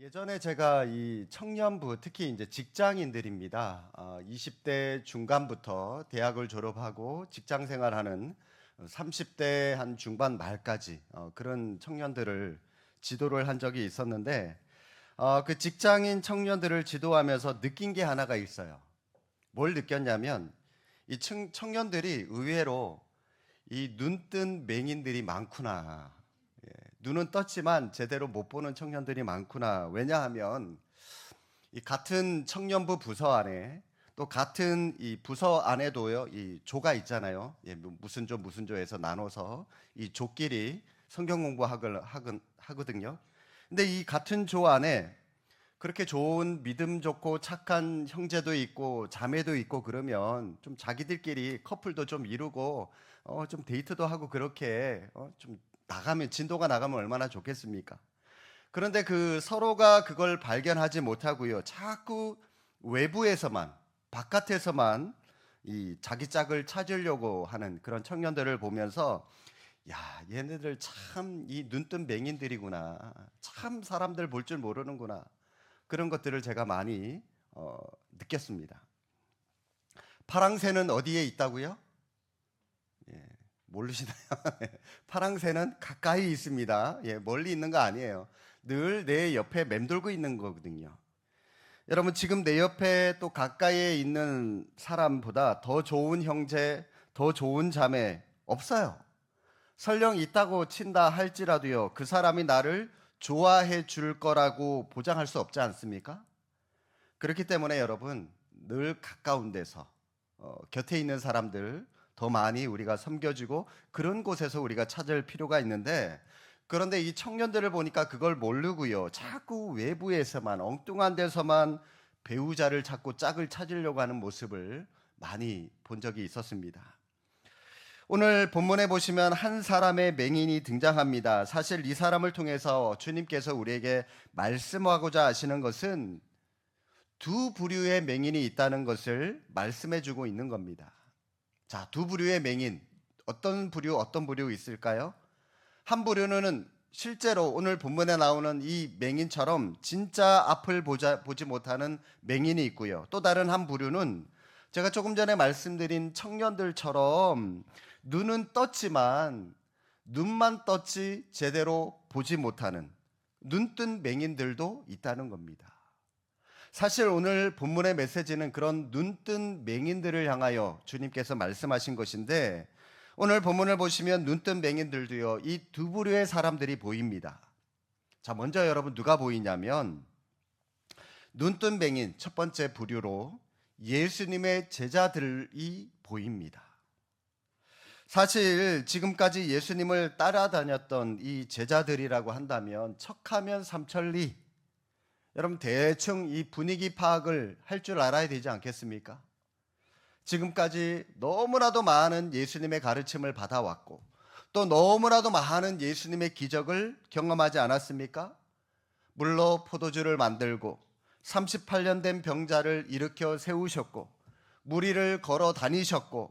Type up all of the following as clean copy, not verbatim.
예전에 제가 이 청년부, 특히 이제 직장인들입니다. 20대 중반부터 대학을 졸업하고 직장 생활하는 30대 한 중반 말까지 그런 청년들을 지도를 한 적이 있었는데, 그 직장인 청년들을 지도하면서 느낀 게 하나가 있어요. 뭘 느꼈냐면 이 청년들이 의외로 이 눈뜬 맹인들이 많구나. 눈은 떴지만 제대로 못 보는 청년들이 많구나. 왜냐하면 이 같은 청년부 부서 안에 또 같은 이 부서 안에도요, 이 조가 있잖아요. 무슨 조 무슨 조에서 나눠서 이 조끼리 성경 하거든요. 근데 이 같은 조 안에 그렇게 좋은 믿음 좋고 착한 형제도 있고 자매도 있고 그러면 좀 자기들끼리 커플도 좀 이루고 좀 데이트도 하고 그렇게 좀 나가면 진도가 나가면 얼마나 좋겠습니까? 그런데 그 서로가 그걸 발견하지 못하고요. 자꾸 외부에서만 바깥에서만 이 자기 짝을 찾으려고 하는 그런 청년들을 보면서 야, 얘네들 참 이 눈뜬 맹인들이구나. 참 사람들 볼 줄 모르는구나. 그런 것들을 제가 많이 느꼈습니다. 파랑새는 어디에 있다고요? 예, 모르시나요? 파랑새는 가까이 있습니다. 멀리 있는 거 아니에요. 늘 내 옆에 맴돌고 있는 거거든요. 여러분, 지금 내 옆에 또 가까이에 있는 사람보다 더 좋은 형제, 더 좋은 자매 없어요. 설령 있다고 친다 할지라도요, 그 사람이 나를 좋아해 줄 거라고 보장할 수 없지 않습니까? 그렇기 때문에 여러분, 늘 가까운 데서 곁에 있는 사람들 더 많이 우리가 섬겨주고 그런 곳에서 우리가 찾을 필요가 있는데, 그런데 이 청년들을 보니까 그걸 모르고요, 자꾸 외부에서만 엉뚱한 데서만 배우자를 찾고 짝을 찾으려고 하는 모습을 많이 본 적이 있었습니다. 오늘 본문에 보시면 한 사람의 맹인이 등장합니다. 사실 이 사람을 통해서 주님께서 우리에게 말씀하고자 하시는 것은 두 부류의 맹인이 있다는 것을 말씀해 주고 있는 겁니다. 자, 두 부류의 맹인. 어떤 부류 있을까요? 한 부류는 실제로 오늘 본문에 나오는 이 맹인처럼 진짜 앞을 보지 못하는 맹인이 있고요. 또 다른 한 부류는 제가 조금 전에 말씀드린 청년들처럼 눈은 떴지만 눈만 떴지 제대로 보지 못하는 눈뜬 맹인들도 있다는 겁니다. 사실 오늘 본문의 메시지는 그런 눈뜬 맹인들을 향하여 주님께서 말씀하신 것인데, 오늘 본문을 보시면 눈뜬 맹인들도요, 이 두 부류의 사람들이 보입니다. 자, 먼저 여러분 누가 보이냐면 눈뜬 맹인 첫 번째 부류로 예수님의 제자들이 보입니다. 사실 지금까지 예수님을 따라다녔던 이 제자들이라고 한다면 척하면 삼천리, 여러분 대충 이 분위기 파악을 할 줄 알아야 되지 않겠습니까? 지금까지 너무나도 많은 예수님의 가르침을 받아왔고 또 너무나도 많은 예수님의 기적을 경험하지 않았습니까? 물로 포도주를 만들고 38년 된 병자를 일으켜 세우셨고 무리를 걸어 다니셨고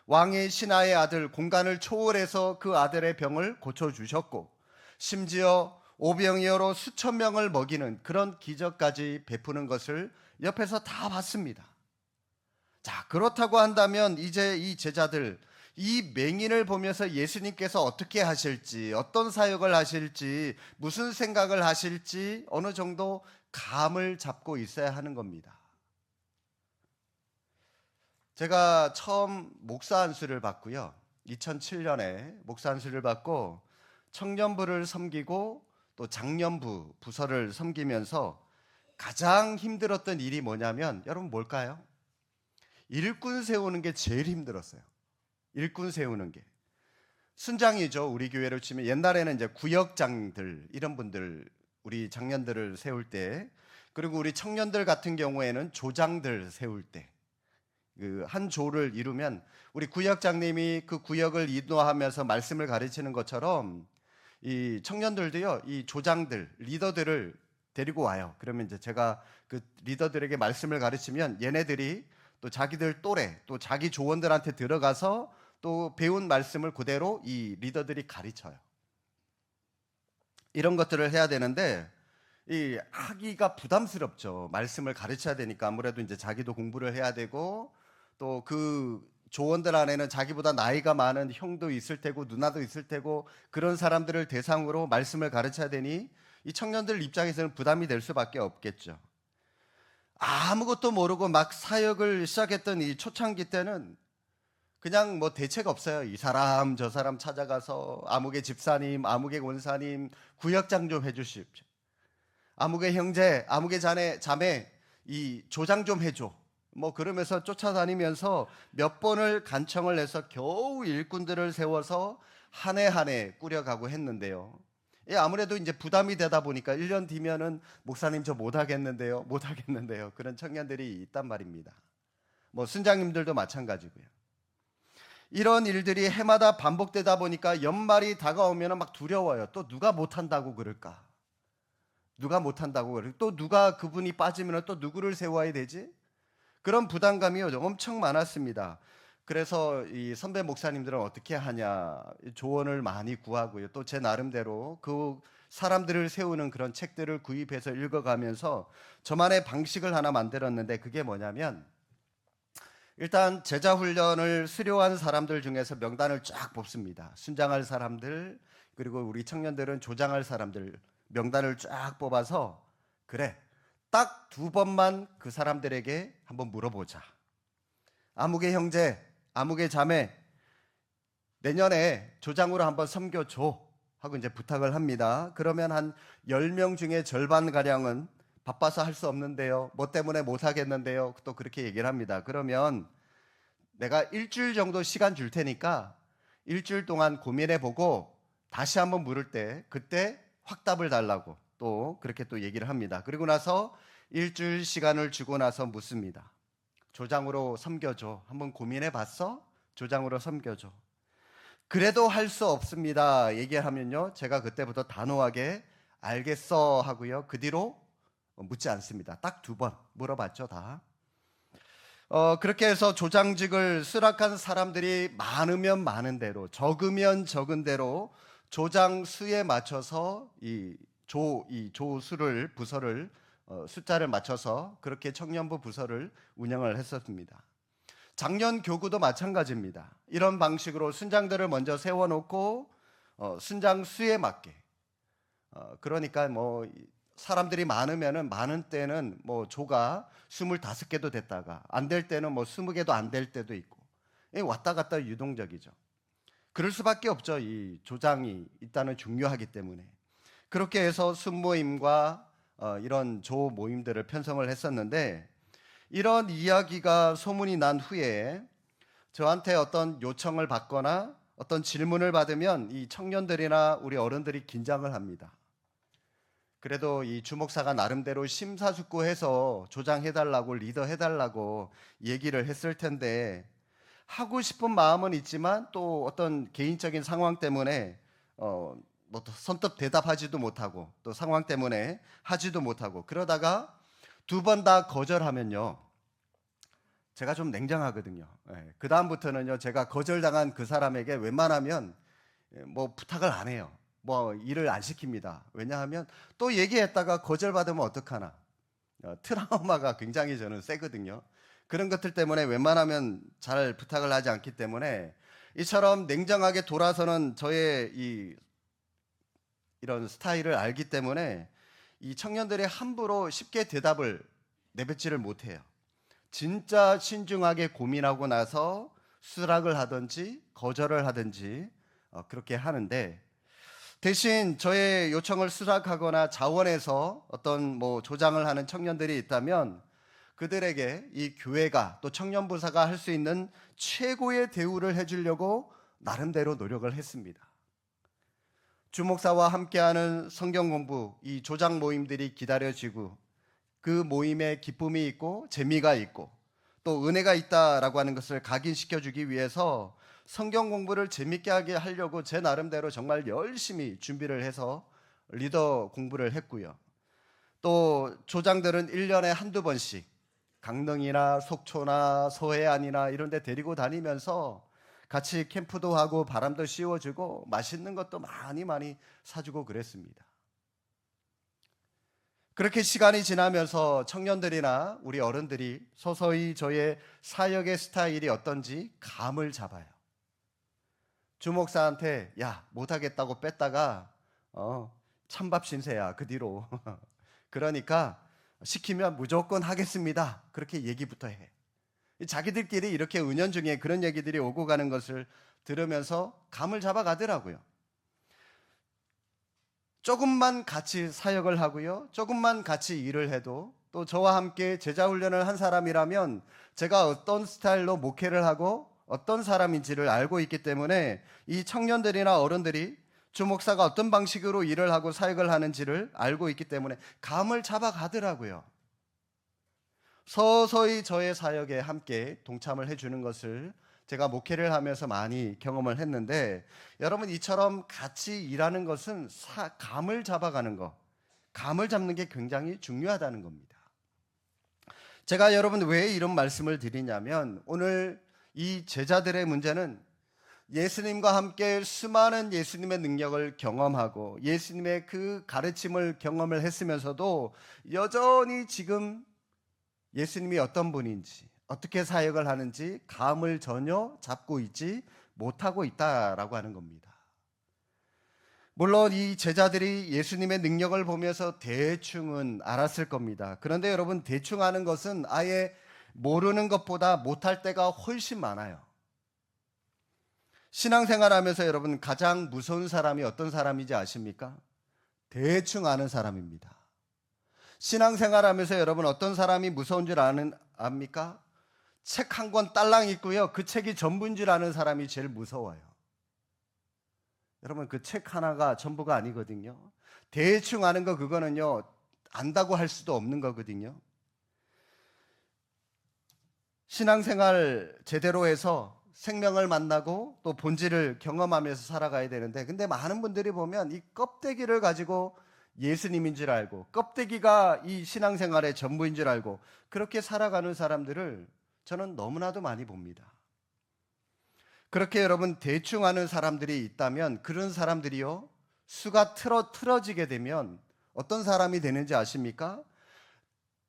왕의 신하의 아들 공간을 초월해서 그 아들의 병을 고쳐주셨고 심지어 오병이어로 수천 명을 먹이는 그런 기적까지 베푸는 것을 옆에서 다 봤습니다. 자, 그렇다고 한다면 이제 이 제자들, 이 맹인을 보면서 예수님께서 어떻게 하실지, 어떤 사역을 하실지, 무슨 생각을 하실지 어느 정도 감을 잡고 있어야 하는 겁니다. 제가 처음 목사 안수를 받고요, 2007년에 목사 안수를 받고 청년부를 섬기고 또 장년부 부서를 섬기면서 가장 힘들었던 일이 뭐냐면, 여러분 뭘까요? 일꾼 세우는 게 제일 힘들었어요. 일꾼 세우는 게. 순장이죠. 우리 교회로 치면 옛날에는 이제 구역장들, 이런 분들, 우리 장년들을 세울 때, 그리고 우리 청년들 같은 경우에는 조장들 세울 때, 그 한 조를 이루면 우리 구역장님이 그 구역을 인도하면서 말씀을 가르치는 것처럼 이 청년들도요, 이 조장들, 리더들을 데리고 와요. 그러면 이제 제가 그 리더들에게 말씀을 가르치면 얘네들이 또 자기들 또래, 또 자기 조원들한테 들어가서 또 배운 말씀을 그대로 이 리더들이 가르쳐요. 이런 것들을 해야 되는데, 이 하기가 부담스럽죠. 말씀을 가르쳐야 되니까 아무래도 이제 자기도 공부를 해야 되고 또 그 조원들 안에는 자기보다 나이가 많은 형도 있을 테고 누나도 있을 테고 그런 사람들을 대상으로 말씀을 가르쳐야 되니 이 청년들 입장에서는 부담이 될 수밖에 없겠죠. 아무것도 모르고 막 사역을 시작했던 이 초창기 때는 그냥 뭐 대책 없어요. 이 사람 저 사람 찾아가서 아무개 집사님, 아무개 권사님 구역장 좀 해주십시오. 아무개 형제, 아무개 자매 이 조장 좀 해줘. 뭐 그러면서 쫓아다니면서 몇 번을 간청을 해서 겨우 일꾼들을 세워서 한 해 한 해 꾸려가고 했는데요. 예, 아무래도 이제 부담이 되다 보니까 1년 뒤면은 목사님 저 못하겠는데요. 못하겠는데요. 그런 청년들이 있단 말입니다. 뭐 순장님들도 마찬가지고요. 이런 일들이 해마다 반복되다 보니까 연말이 다가오면 막 두려워요. 또 누가 못한다고 그럴까? 누가 못한다고 그럴까? 또 누가 그분이 빠지면 또 누구를 세워야 되지? 그런 부담감이 엄청 많았습니다. 그래서 이 선배 목사님들은 어떻게 하냐 조언을 많이 구하고요. 또 제 나름대로 그 사람들을 세우는 그런 책들을 구입해서 읽어가면서 저만의 방식을 하나 만들었는데 그게 뭐냐면 일단 제자 훈련을 수료한 사람들 중에서 명단을 쫙 뽑습니다. 순장할 사람들 그리고 우리 청년들은 조장할 사람들 명단을 쫙 뽑아서 그래 딱 2번만 그 사람들에게 한번 물어보자. 아무개 형제, 아무개 자매 내년에 조장으로 한번 섬겨줘 하고 이제 부탁을 합니다. 그러면 한 10명 중에 절반가량은 바빠서 할 수 없는데요. 뭐 때문에 못 하겠는데요. 또 그렇게 얘기를 합니다. 그러면 내가 일주일 정도 시간 줄 테니까 일주일 동안 고민해 보고 다시 한번 물을 때 그때 확답을 달라고 또 그렇게 또 얘기를 합니다. 그리고 나서 일주일 시간을 주고 나서 묻습니다. 조장으로 섬겨줘. 한번 고민해 봤어? 조장으로 섬겨줘. 그래도 할 수 없습니다. 얘기하면요. 제가 그때부터 단호하게 알겠어 하고요. 그 뒤로 묻지 않습니다. 딱 2번 물어봤죠, 다. 그렇게 해서 조장직을 수락한 사람들이 많으면 많은 대로, 적으면 적은 대로 조장 수에 맞춰서 이 조수를 부서를 숫자를 맞춰서 그렇게 청년부 부서를 운영을 했었습니다. 작년 교구도 마찬가지입니다. 이런 방식으로 순장들을 먼저 세워놓고 순장 수에 맞게 그러니까 뭐 사람들이 많으면은 많은 때는 뭐 조가 25개도 됐다가 안 될 때는 뭐 20개도 안 될 때도 있고 왔다 갔다 유동적이죠. 그럴 수밖에 없죠. 이 조장이 일단은 중요하기 때문에 그렇게 해서 순모임과 이런 조 모임들을 편성을 했었는데 이런 이야기가 소문이 난 후에 저한테 어떤 요청을 받거나 어떤 질문을 받으면 이 청년들이나 우리 어른들이 긴장을 합니다. 그래도 이 주목사가 나름대로 심사숙고해서 조장해달라고 리더해달라고 얘기를 했을 텐데 하고 싶은 마음은 있지만 또 어떤 개인적인 상황 때문에 뭐 선뜻 대답하지도 못하고 또 상황 때문에 하지도 못하고 그러다가 2번 다 거절하면요 제가 좀 냉정하거든요. 그 다음부터는요 제가 거절당한 그 사람에게 웬만하면 뭐 부탁을 안 해요. 뭐 일을 안 시킵니다. 왜냐하면 또 얘기했다가 거절받으면 어떡하나. 트라우마가 굉장히 저는 세거든요. 그런 것들 때문에 웬만하면 잘 부탁을 하지 않기 때문에 이처럼 냉정하게 돌아서는 저의 이런 스타일을 알기 때문에 이 청년들이 함부로 쉽게 대답을 내뱉지를 못해요. 진짜 신중하게 고민하고 나서 수락을 하든지 거절을 하든지 그렇게 하는데 대신 저의 요청을 수락하거나 자원해서 어떤 뭐 조장을 하는 청년들이 있다면 그들에게 이 교회가 또 청년부사가 할 수 있는 최고의 대우를 해주려고 나름대로 노력을 했습니다. 주목사와 함께하는 성경 공부, 이 조장 모임들이 기다려지고 그 모임에 기쁨이 있고 재미가 있고 또 은혜가 있다라고 하는 것을 각인시켜주기 위해서 성경 공부를 재밌게 하게 하려고 제 나름대로 정말 열심히 준비를 해서 리더 공부를 했고요. 또 조장들은 1년에 한두 번씩 강릉이나 속초나 서해안이나 이런 데 데리고 다니면서 같이 캠프도 하고 바람도 씌워주고 맛있는 것도 많이 사주고 그랬습니다. 그렇게 시간이 지나면서 청년들이나 우리 어른들이 서서히 저의 사역의 스타일이 어떤지 감을 잡아요. 주 목사한테 야 못하겠다고 뺐다가 찬밥 신세야 그 뒤로 그러니까 시키면 무조건 하겠습니다 그렇게 얘기부터 해. 자기들끼리 이렇게 은연중에 그런 얘기들이 오고 가는 것을 들으면서 감을 잡아가더라고요. 조금만 같이 사역을 하고요, 조금만 같이 일을 해도 또 저와 함께 제자훈련을 한 사람이라면 제가 어떤 스타일로 목회를 하고 어떤 사람인지를 알고 있기 때문에 이 청년들이나 어른들이 주 목사가 어떤 방식으로 일을 하고 사역을 하는지를 알고 있기 때문에 감을 잡아가더라고요. 서서히 저의 사역에 함께 동참을 해주는 것을 제가 목회를 하면서 많이 경험을 했는데, 여러분 이처럼 같이 일하는 것은 감을 잡아가는 것, 감을 잡는 게 굉장히 중요하다는 겁니다. 제가 여러분 왜 이런 말씀을 드리냐면, 오늘 이 제자들의 문제는 예수님과 함께 수많은 예수님의 능력을 경험하고 예수님의 그 가르침을 경험을 했으면서도 여전히 지금 예수님이 어떤 분인지, 어떻게 사역을 하는지 감을 전혀 잡고 있지 못하고 있다라고 하는 겁니다. 물론 이 제자들이 예수님의 능력을 보면서 대충은 알았을 겁니다. 그런데 여러분, 대충 아는 것은 아예 모르는 것보다 못할 때가 훨씬 많아요. 신앙생활하면서 여러분 가장 무서운 사람이 어떤 사람인지 아십니까? 대충 아는 사람입니다. 신앙생활하면서 여러분 어떤 사람이 무서운 줄 압니까? 책 한 권 딸랑 읽고요, 그 책이 전부인 줄 아는 사람이 제일 무서워요. 여러분 그 책 하나가 전부가 아니거든요. 대충 아는 거, 그거는요 안다고 할 수도 없는 거거든요. 신앙생활 제대로 해서 생명을 만나고 또 본질을 경험하면서 살아가야 되는데, 근데 많은 분들이 보면 이 껍데기를 가지고 예수님인 줄 알고 껍데기가 이 신앙생활의 전부인 줄 알고 그렇게 살아가는 사람들을 저는 너무나도 많이 봅니다. 그렇게 여러분 대충 아는 사람들이 있다면 그런 사람들이요, 수가 틀어지게 되면 어떤 사람이 되는지 아십니까?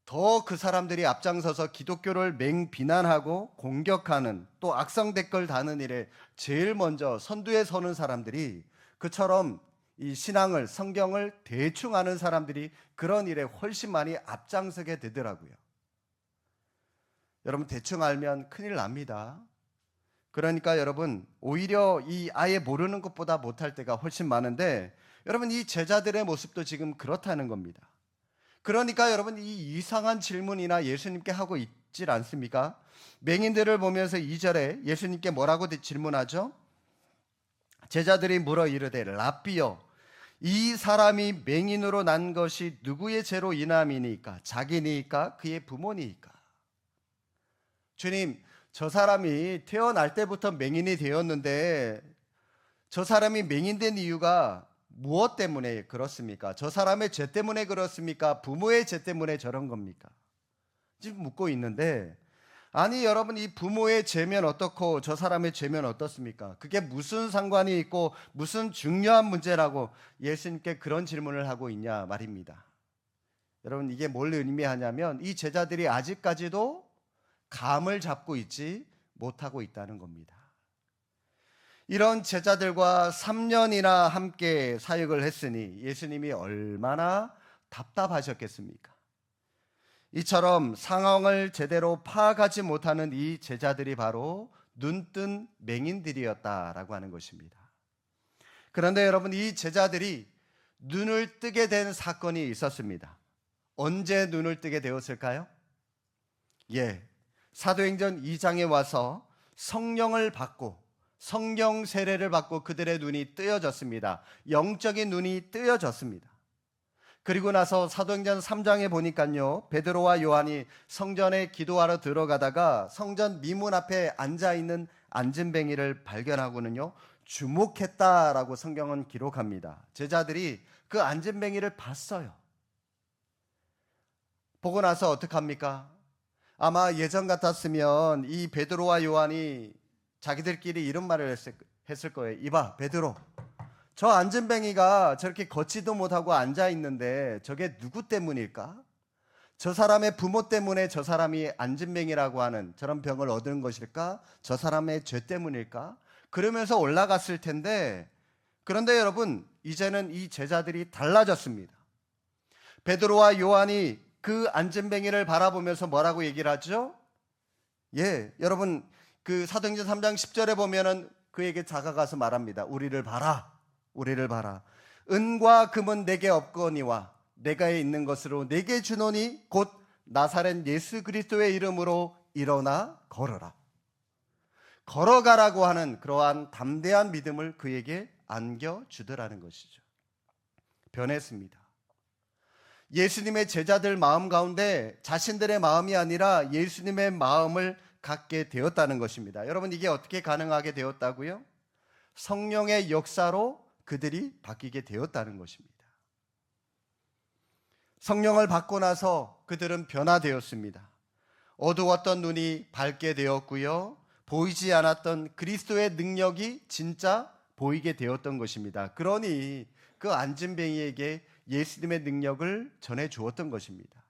더 그 사람들이 앞장서서 기독교를 맹비난하고 공격하는, 또 악성 댓글 다는 일에 제일 먼저 선두에 서는 사람들이, 그처럼 이 신앙을, 성경을 대충 아는 사람들이 그런 일에 훨씬 많이 앞장서게 되더라고요. 여러분 대충 알면 큰일 납니다. 그러니까 여러분 오히려 이 아예 모르는 것보다 못할 때가 훨씬 많은데, 여러분 이 제자들의 모습도 지금 그렇다는 겁니다. 그러니까 여러분 이 이상한 질문이나 예수님께 하고 있질 않습니까? 맹인들을 보면서 2절에 예수님께 뭐라고 질문하죠? 제자들이 물어 이르되 랍비여, 이 사람이 맹인으로 난 것이 누구의 죄로 인함이니까? 자기니까 그의 부모니까? 주님, 저 사람이 태어날 때부터 맹인이 되었는데 저 사람이 맹인된 이유가 무엇 때문에 그렇습니까? 저 사람의 죄 때문에 그렇습니까? 부모의 죄 때문에 저런 겁니까? 지금 묻고 있는데, 아니 여러분, 이 부모의 죄면 어떻고 저 사람의 죄면 어떻습니까? 그게 무슨 상관이 있고 무슨 중요한 문제라고 예수님께 그런 질문을 하고 있냐 말입니다. 여러분 이게 뭘 의미하냐면 이 제자들이 아직까지도 감을 잡고 있지 못하고 있다는 겁니다. 이런 제자들과 3년이나 함께 사역을 했으니 예수님이 얼마나 답답하셨겠습니까? 이처럼 상황을 제대로 파악하지 못하는 이 제자들이 바로 눈뜬 맹인들이었다라고 하는 것입니다. 그런데 여러분 이 제자들이 눈을 뜨게 된 사건이 있었습니다. 언제 눈을 뜨게 되었을까요? 사도행전 2장에 와서 성령을 받고 성령 세례를 받고 그들의 눈이 뜨여졌습니다. 영적인 눈이 뜨여졌습니다. 그리고 나서 사도행전 3장에 보니까요, 베드로와 요한이 성전에 기도하러 들어가다가 성전 미문 앞에 앉아있는 안진뱅이를 발견하고는요 주목했다라고 성경은 기록합니다. 제자들이 그 안진뱅이를 봤어요. 보고 나서 어떡합니까? 아마 예전 같았으면 이 베드로와 요한이 자기들끼리 이런 말을 했을 거예요. 이봐 베드로, 저 안진뱅이가 저렇게 걷지도 못하고 앉아 있는데 저게 누구 때문일까? 저 사람의 부모 때문에 저 사람이 안진뱅이라고 하는 저런 병을 얻은 것일까? 저 사람의 죄 때문일까? 그러면서 올라갔을 텐데, 그런데 여러분, 이제는 이 제자들이 달라졌습니다. 베드로와 요한이 그 안진뱅이를 바라보면서 뭐라고 얘기를 하죠? 여러분, 그 사도행전 3장 10절에 보면은 그에게 다가가서 말합니다. 우리를 봐라. 우리를 봐라. 은과 금은 내게 없거니와 내가 있는 것으로 내게 주노니 곧 나사렛 예수 그리스도의 이름으로 일어나 걸어라. 걸어가라고 하는 그러한 담대한 믿음을 그에게 안겨주더라는 것이죠. 변했습니다. 예수님의 제자들 마음 가운데 자신들의 마음이 아니라 예수님의 마음을 갖게 되었다는 것입니다. 여러분, 이게 어떻게 가능하게 되었다고요? 성령의 역사로 그들이 바뀌게 되었다는 것입니다. 성령을 받고 나서 그들은 변화되었습니다. 어두웠던 눈이 밝게 되었고요. 보이지 않았던 그리스도의 능력이 진짜 보이게 되었던 것입니다. 그러니 그 안진뱅이에게 예수님의 능력을 전해 주었던 것입니다.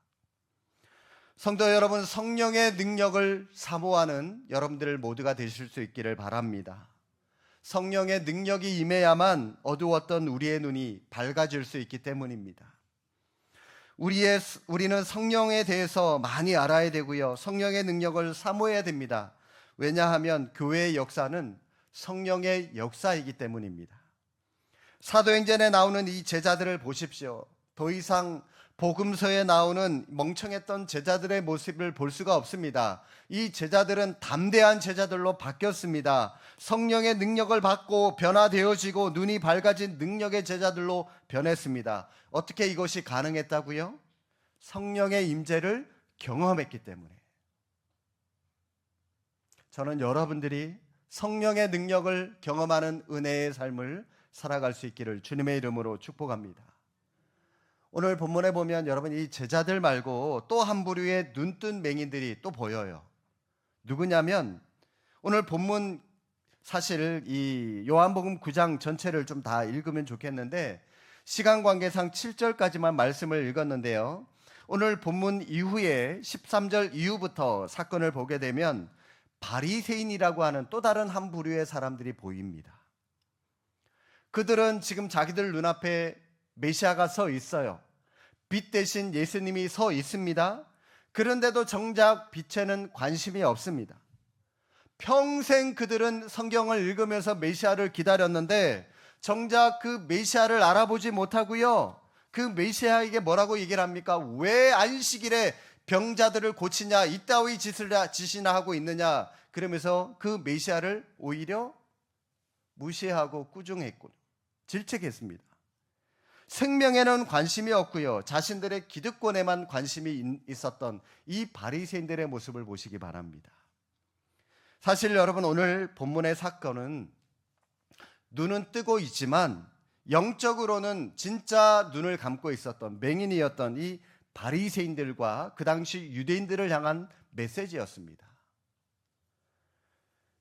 성도 여러분, 성령의 능력을 사모하는 여러분들 모두가 되실 수 있기를 바랍니다. 성령의 능력이 임해야만 어두웠던 우리의 눈이 밝아질 수 있기 때문입니다. 우리는 성령에 대해서 많이 알아야 되고요. 성령의 능력을 사모해야 됩니다. 왜냐하면 교회의 역사는 성령의 역사이기 때문입니다. 사도행전에 나오는 이 제자들을 보십시오. 더 이상 복음서에 나오는 멍청했던 제자들의 모습을 볼 수가 없습니다. 이 제자들은 담대한 제자들로 바뀌었습니다. 성령의 능력을 받고 변화되어지고 눈이 밝아진 능력의 제자들로 변했습니다. 어떻게 이것이 가능했다고요? 성령의 임재를 경험했기 때문에. 저는 여러분들이 성령의 능력을 경험하는 은혜의 삶을 살아갈 수 있기를 주님의 이름으로 축복합니다. 오늘 본문에 보면 여러분, 이 제자들 말고 또 한 부류의 눈뜬 맹인들이 또 보여요. 누구냐면, 오늘 본문 사실 이 요한복음 9장 전체를 좀 다 읽으면 좋겠는데 시간 관계상 7절까지만 말씀을 읽었는데요. 오늘 본문 이후에 13절 이후부터 사건을 보게 되면 바리새인이라고 하는 또 다른 한 부류의 사람들이 보입니다. 그들은 지금 자기들 눈앞에 메시아가 서 있어요. 빛 대신 예수님이 서 있습니다. 그런데도 정작 빛에는 관심이 없습니다. 평생 그들은 성경을 읽으면서 메시아를 기다렸는데 정작 그 메시아를 알아보지 못하고요. 그 메시아에게 뭐라고 얘기를 합니까? 왜 안식일에 병자들을 고치냐, 이따위 짓이나 하고 있느냐, 그러면서 그 메시아를 오히려 무시하고 꾸중했고 질책했습니다. 생명에는 관심이 없고요. 자신들의 기득권에만 관심이 있었던 이 바리새인들의 모습을 보시기 바랍니다. 사실 여러분, 오늘 본문의 사건은 눈은 뜨고 있지만 영적으로는 진짜 눈을 감고 있었던 맹인이었던 이 바리새인들과 그 당시 유대인들을 향한 메시지였습니다.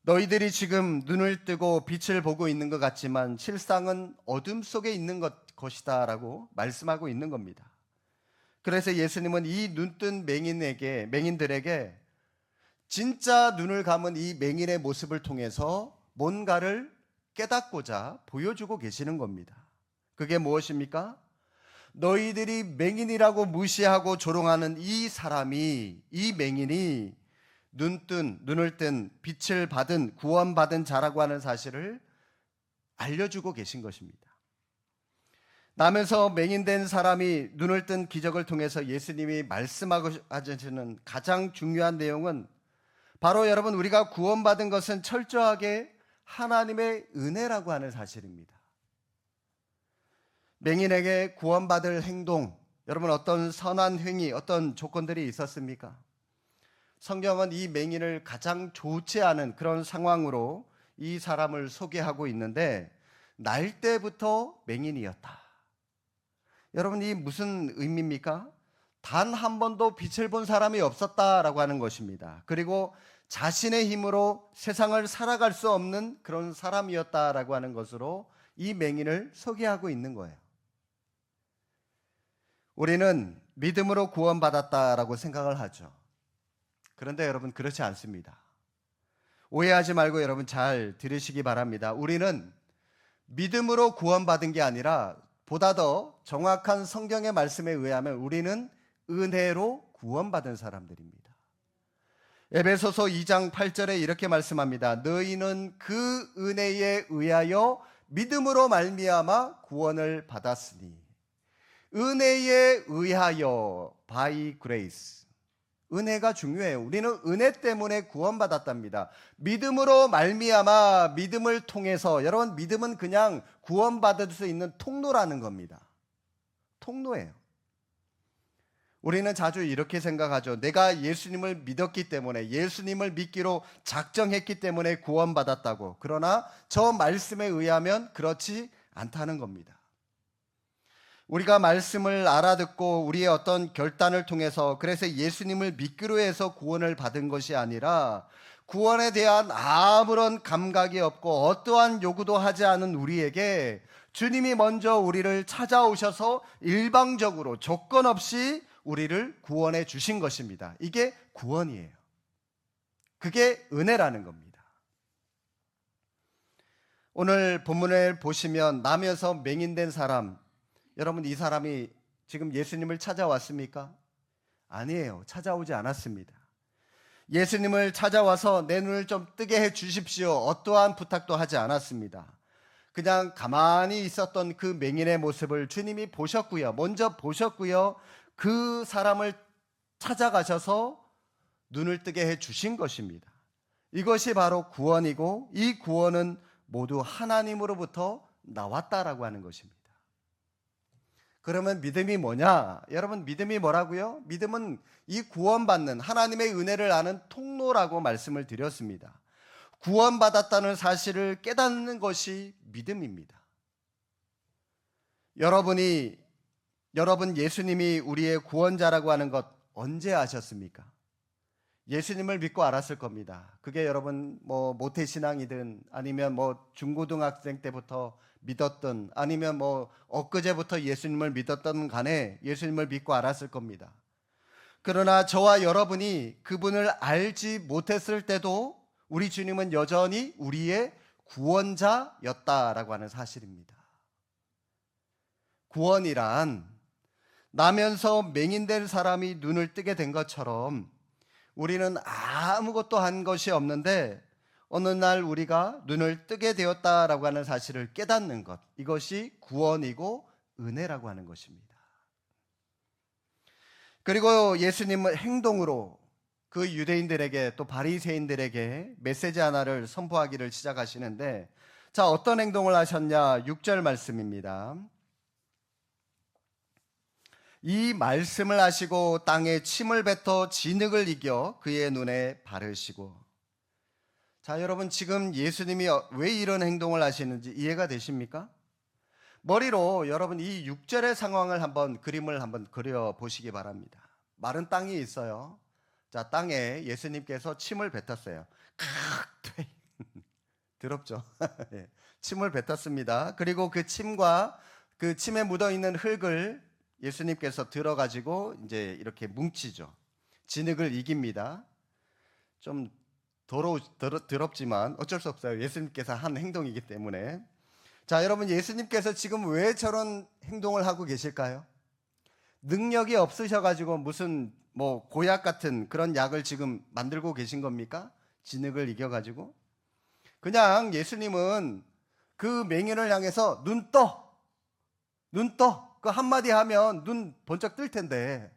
너희들이 지금 눈을 뜨고 빛을 보고 있는 것 같지만 실상은 어둠 속에 있는 것이다 라고 말씀하고 있는 겁니다. 그래서 예수님은 이 눈뜬 맹인들에게 진짜 눈을 감은 이 맹인의 모습을 통해서 뭔가를 깨닫고자 보여주고 계시는 겁니다. 그게 무엇입니까? 너희들이 맹인이라고 무시하고 조롱하는 이 사람이, 이 맹인이 눈을 뜬 빛을 받은 구원받은 자라고 하는 사실을 알려주고 계신 것입니다. 나면서 맹인된 사람이 눈을 뜬 기적을 통해서 예수님이 말씀하고 하시는 가장 중요한 내용은 바로 여러분, 우리가 구원받은 것은 철저하게 하나님의 은혜라고 하는 사실입니다. 맹인에게 구원받을 행동, 여러분 어떤 선한 행위, 어떤 조건들이 있었습니까? 성경은 이 맹인을 가장 좋지 않은 그런 상황으로 이 사람을 소개하고 있는데 날 때부터 맹인이었다. 여러분, 이 무슨 의미입니까? 단 한 번도 빛을 본 사람이 없었다라고 하는 것입니다. 그리고 자신의 힘으로 세상을 살아갈 수 없는 그런 사람이었다라고 하는 것으로 이 맹인을 소개하고 있는 거예요. 우리는 믿음으로 구원받았다라고 생각을 하죠. 그런데 여러분, 그렇지 않습니다. 오해하지 말고 여러분 잘 들으시기 바랍니다. 우리는 믿음으로 구원받은 게 아니라 보다 더 정확한 성경의 말씀에 의하면 우리는 은혜로 구원받은 사람들입니다. 에베소서 2장 8절에 이렇게 말씀합니다. 너희는 그 은혜에 의하여 믿음으로 말미암아 구원을 받았으니. 은혜에 의하여, by grace. 은혜가 중요해요. 우리는 은혜 때문에 구원받았답니다. 믿음으로 말미암아, 믿음을 통해서. 여러분, 믿음은 그냥 구원받을 수 있는 통로라는 겁니다. 통로예요. 우리는 자주 이렇게 생각하죠. 내가 예수님을 믿었기 때문에, 예수님을 믿기로 작정했기 때문에 구원받았다고. 그러나 저 말씀에 의하면 그렇지 않다는 겁니다. 우리가 말씀을 알아듣고 우리의 어떤 결단을 통해서, 그래서 예수님을 믿기로 해서 구원을 받은 것이 아니라 구원에 대한 아무런 감각이 없고 어떠한 요구도 하지 않은 우리에게 주님이 먼저 우리를 찾아오셔서 일방적으로 조건 없이 우리를 구원해 주신 것입니다. 이게 구원이에요. 그게 은혜라는 겁니다. 오늘 본문을 보시면 나면서 맹인된 사람, 여러분, 이 사람이 지금 예수님을 찾아왔습니까? 아니에요. 찾아오지 않았습니다. 예수님을 찾아와서 내 눈을 좀 뜨게 해 주십시오, 어떠한 부탁도 하지 않았습니다. 그냥 가만히 있었던 그 맹인의 모습을 주님이 보셨고요. 먼저 보셨고요. 그 사람을 찾아가셔서 눈을 뜨게 해 주신 것입니다. 이것이 바로 구원이고, 이 구원은 모두 하나님으로부터 나왔다라고 하는 것입니다. 그러면 믿음이 뭐냐? 여러분, 믿음이 뭐라고요? 믿음은 이 구원받는 하나님의 은혜를 아는 통로라고 말씀을 드렸습니다. 구원받았다는 사실을 깨닫는 것이 믿음입니다. 여러분 예수님이 우리의 구원자라고 하는 것 언제 아셨습니까? 예수님을 믿고 알았을 겁니다. 그게 여러분 모태신앙이든 아니면 중고등학생 때부터 믿었던, 아니면 엊그제부터 예수님을 믿었던 간에 예수님을 믿고 알았을 겁니다. 그러나 저와 여러분이 그분을 알지 못했을 때도 우리 주님은 여전히 우리의 구원자였다라고 하는 사실입니다. 구원이란 나면서 맹인된 사람이 눈을 뜨게 된 것처럼 우리는 아무것도 한 것이 없는데 어느 날 우리가 눈을 뜨게 되었다라고 하는 사실을 깨닫는 것, 이것이 구원이고 은혜라고 하는 것입니다. 그리고 예수님은 행동으로 그 유대인들에게, 또 바리새인들에게 메시지 하나를 선포하기를 시작하시는데, 자, 어떤 행동을 하셨냐? 6절 말씀입니다. 이 말씀을 하시고 땅에 침을 뱉어 진흙을 이겨 그의 눈에 바르시고. 자, 여러분, 지금 예수님이 왜 이런 행동을 하시는지 이해가 되십니까? 머리로 여러분 이 6절의 상황을 그림을 한번 그려 보시기 바랍니다. 마른 땅이 있어요. 자, 땅에 예수님께서 침을 뱉었어요. 더럽죠? 침을 뱉었습니다. 그리고 그 침과 그 침에 묻어 있는 흙을 예수님께서 들어가지고 이제 이렇게 뭉치죠. 진흙을 이깁니다. 좀 더럽지만 어쩔 수 없어요. 예수님께서 한 행동이기 때문에. 자, 여러분, 예수님께서 지금 왜 저런 행동을 하고 계실까요? 능력이 없으셔가지고 무슨 고약 같은 그런 약을 지금 만들고 계신 겁니까? 진흙을 이겨가지고? 그냥 예수님은 그 맹인을 향해서 눈 떠! 그 한마디 하면 눈 번쩍 뜰 텐데,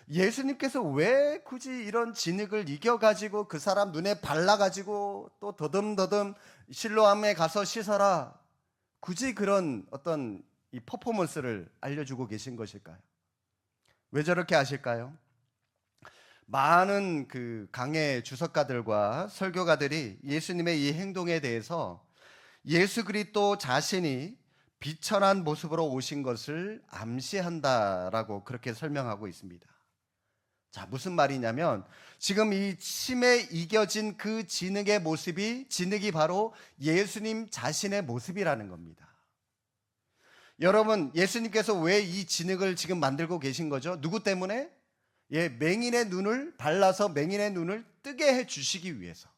예수님께서 왜 굳이 이런 진흙을 이겨가지고 그 사람 눈에 발라가지고 또 더듬더듬 실로암에 가서 씻어라, 굳이 그런 어떤 이 퍼포먼스를 알려주고 계신 것일까요? 왜 저렇게 하실까요? 많은 그 강해 주석가들과 설교가들이 예수님의 이 행동에 대해서 예수 그리스도 자신이 비천한 모습으로 오신 것을 암시한다라고 그렇게 설명하고 있습니다. 자, 무슨 말이냐면 지금 이 침에 이겨진 그 진흙의 모습이, 진흙이 바로 예수님 자신의 모습이라는 겁니다. 여러분, 예수님께서 왜 이 진흙을 지금 만들고 계신 거죠? 누구 때문에? 맹인의 눈을 발라서 맹인의 눈을 뜨게 해 주시기 위해서.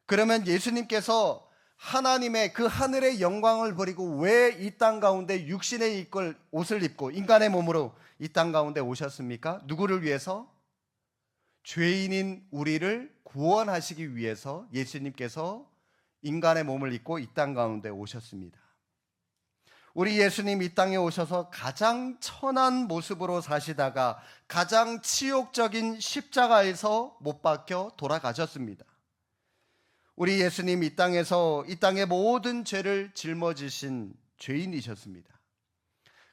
그러면 예수님께서 하나님의 그 하늘의 영광을 버리고 왜 이 땅 가운데 육신의 옷을 입고 인간의 몸으로 이 땅 가운데 오셨습니까? 누구를 위해서? 죄인인 우리를 구원하시기 위해서 예수님께서 인간의 몸을 입고 이 땅 가운데 오셨습니다. 우리 예수님 이 땅에 오셔서 가장 천한 모습으로 사시다가 가장 치욕적인 십자가에서 못 박혀 돌아가셨습니다. 우리 예수님 이 땅에서 이 땅의 모든 죄를 짊어지신 죄인이셨습니다.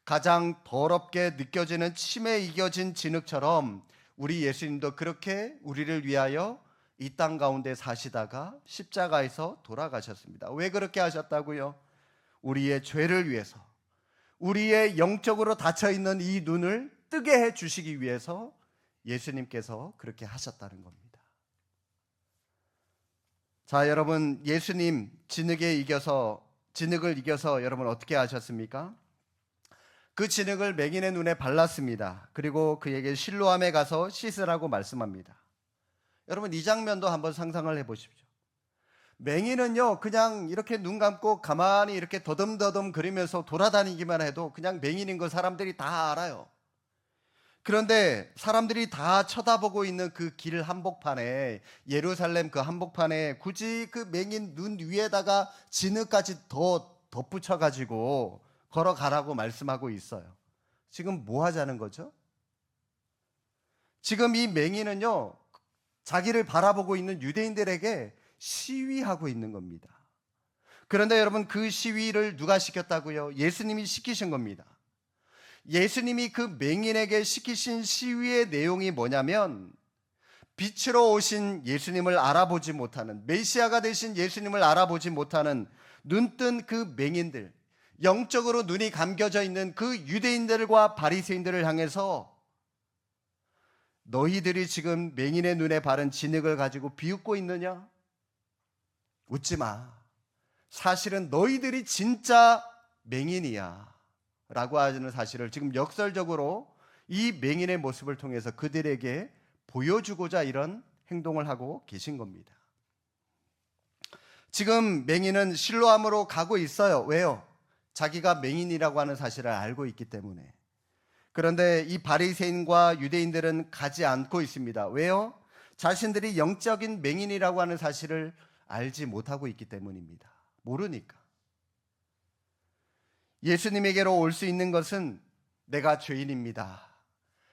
가장 더럽게 느껴지는 침에 이겨진 진흙처럼 우리 예수님도 그렇게 우리를 위하여 이 땅 가운데 사시다가 십자가에서 돌아가셨습니다. 왜 그렇게 하셨다고요? 우리의 죄를 위해서, 우리의 영적으로 닫혀있는 이 눈을 뜨게 해 주시기 위해서 예수님께서 그렇게 하셨다는 겁니다. 자, 여러분, 예수님 진흙을 이겨서 여러분 어떻게 하셨습니까? 그 진흙을 맹인의 눈에 발랐습니다. 그리고 그에게 실로암에 가서 씻으라고 말씀합니다. 여러분, 이 장면도 한번 상상을 해보십시오. 맹인은요, 그냥 이렇게 눈 감고 가만히 이렇게 더듬더듬 그리면서 돌아다니기만 해도 그냥 맹인인 거 사람들이 다 알아요. 그런데 사람들이 다 쳐다보고 있는 그 길 한복판에, 예루살렘 그 한복판에 굳이 그 맹인 눈 위에다가 진흙까지 더 덧붙여가지고 걸어가라고 말씀하고 있어요. 지금 뭐 하자는 거죠? 지금 이 맹인은요, 자기를 바라보고 있는 유대인들에게 시위하고 있는 겁니다. 그런데 여러분, 그 시위를 누가 시켰다고요? 예수님이 시키신 겁니다. 예수님이 그 맹인에게 시키신 시위의 내용이 뭐냐면, 빛으로 오신 예수님을 알아보지 못하는, 메시아가 되신 예수님을 알아보지 못하는 눈뜬 그 맹인들, 영적으로 눈이 감겨져 있는 그 유대인들과 바리새인들을 향해서 너희들이 지금 맹인의 눈에 바른 진흙을 가지고 비웃고 있느냐? 웃지 마. 사실은 너희들이 진짜 맹인이야 라고 하는 사실을 지금 역설적으로 이 맹인의 모습을 통해서 그들에게 보여주고자 이런 행동을 하고 계신 겁니다. 지금 맹인은 실로암으로 가고 있어요. 왜요? 자기가 맹인이라고 하는 사실을 알고 있기 때문에. 그런데 이 바리새인과 유대인들은 가지 않고 있습니다. 왜요? 자신들이 영적인 맹인이라고 하는 사실을 알지 못하고 있기 때문입니다. 모르니까. 예수님에게로 올 수 있는 것은 내가 죄인입니다.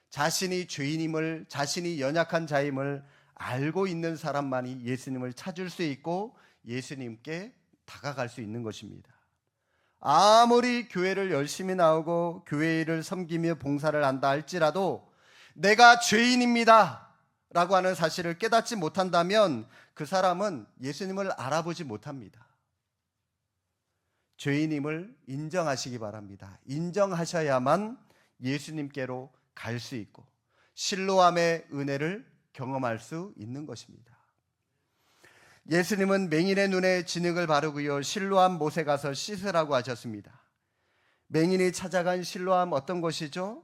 자신이 죄인임을, 자신이 연약한 자임을 알고 있는 사람만이 예수님을 찾을 수 있고 예수님께 다가갈 수 있는 것입니다. 아무리 교회를 열심히 나오고 교회 일을 섬기며 봉사를 한다 할지라도 내가 죄인입니다 라고 하는 사실을 깨닫지 못한다면 그 사람은 예수님을 알아보지 못합니다. 죄인임을 인정하시기 바랍니다. 인정하셔야만 예수님께로 갈 수 있고 실로암의 은혜를 경험할 수 있는 것입니다. 예수님은 맹인의 눈에 진흙을 바르고요, 실로암 못에 가서 씻으라고 하셨습니다. 맹인이 찾아간 실로암 어떤 곳이죠?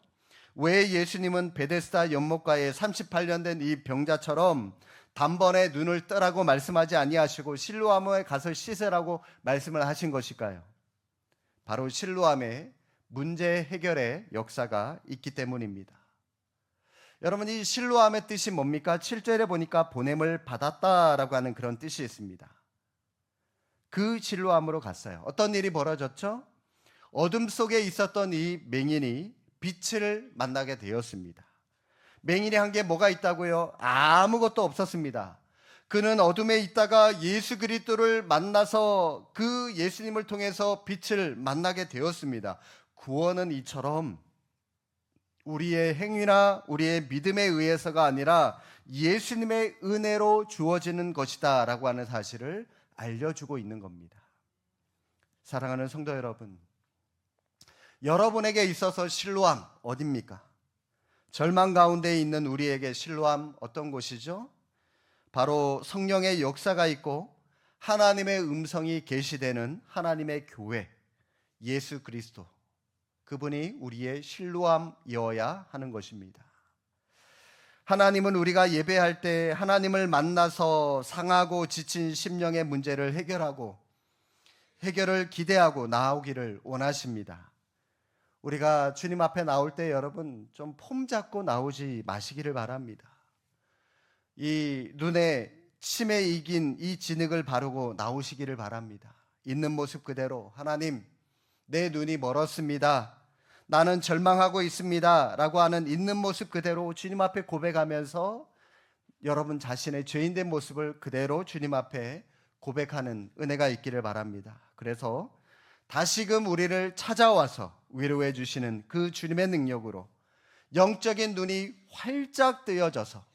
왜 예수님은 베데스다 연못가에 38년 된 이 병자처럼 단번에 눈을 뜨라고 말씀하지 아니하시고 실로암에 가서 씻으라고 말씀을 하신 것일까요? 바로 실로암에 문제 해결의 역사가 있기 때문입니다. 여러분, 이 실로암의 뜻이 뭡니까? 7절에 보니까 보냄을 받았다라고 하는 그런 뜻이 있습니다. 그 실로암으로 갔어요. 어떤 일이 벌어졌죠? 어둠 속에 있었던 이 맹인이 빛을 만나게 되었습니다. 맹인이 한 게 뭐가 있다고요? 아무것도 없었습니다. 그는 어둠에 있다가 예수 그리스도를 만나서 그 예수님을 통해서 빛을 만나게 되었습니다. 구원은 이처럼 우리의 행위나 우리의 믿음에 의해서가 아니라 예수님의 은혜로 주어지는 것이다 라고 하는 사실을 알려주고 있는 겁니다. 사랑하는 성도 여러분, 여러분에게 있어서 실로암 어딥니까? 절망 가운데 있는 우리에게 실로암 어떤 곳이죠? 바로 성령의 역사가 있고 하나님의 음성이 계시되는 하나님의 교회, 예수 그리스도, 그분이 우리의 실로암이어야 하는 것입니다. 하나님은 우리가 예배할 때 하나님을 만나서 상하고 지친 심령의 문제를 해결을 기대하고 나오기를 원하십니다. 우리가 주님 앞에 나올 때 여러분 좀 폼 잡고 나오지 마시기를 바랍니다. 이 눈에 침에 익인 이 진흙을 바르고 나오시기를 바랍니다. 있는 모습 그대로 하나님, 내 눈이 멀었습니다. 나는 절망하고 있습니다. 라고 하는 있는 모습 그대로 주님 앞에 고백하면서 여러분 자신의 죄인된 모습을 그대로 주님 앞에 고백하는 은혜가 있기를 바랍니다. 그래서 다시금 우리를 찾아와서 위로해 주시는 그 주님의 능력으로 영적인 눈이 활짝 뜨여져서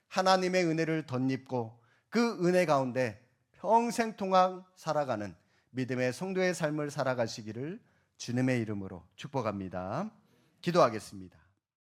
하나님의 은혜를 덧입고 그 은혜 가운데 평생 동안 살아가는 믿음의 성도의 삶을 살아가시기를 주님의 이름으로 축복합니다. 기도하겠습니다.